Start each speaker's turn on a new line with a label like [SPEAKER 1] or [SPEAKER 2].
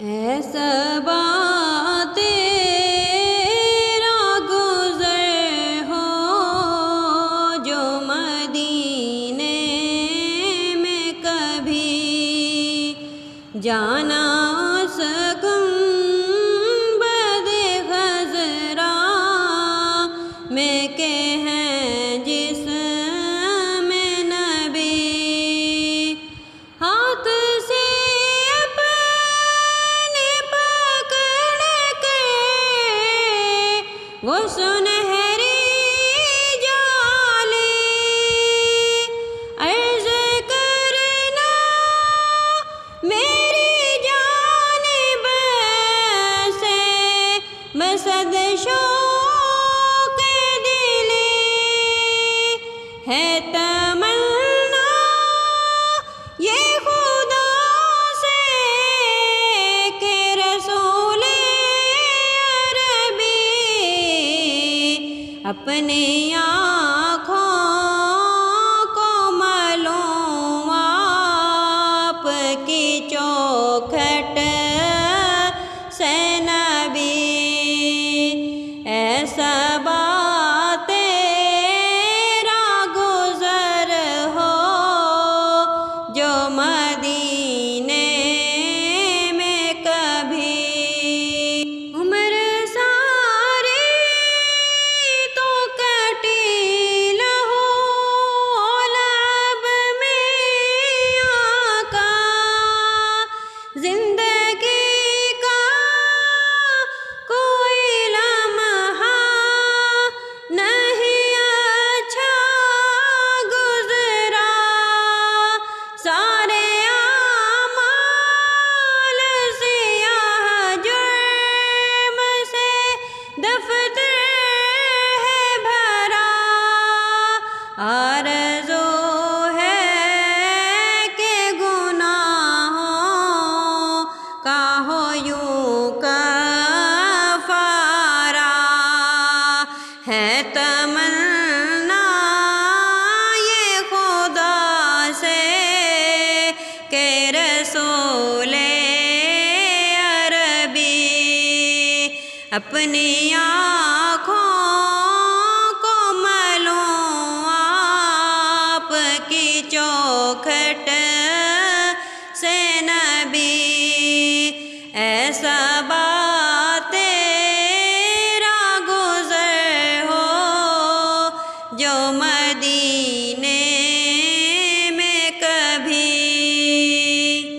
[SPEAKER 1] ایسا تیرا گزر ہو جو مدینے میں کبھی جانا سکوں بد خزرا میں کہ ہیں جس میں نبی ہاتھ سے وہ سنہری جالی عرض کرنا میری جانب سے مسد شوق دلی ہے تمنا یہ خدا سے کہ رسول اپنی آنکھوں کو ملوں آپ کی چوکھٹ سے نبی ایسا تیرا گزر ہو جو مدینے میں کبھی عمر زندگی کا کوئی لمحہ نہیں اچھا گزرا سارے اعمال سیاہ جرم سے دفتر ہے بھرا آرزو ہو یوں کفارہ ہے تمنا یہ خدا سے کہ رسول عربی اپنی آنکھوں کو ملوں آپ کی چوکھٹ سے نبی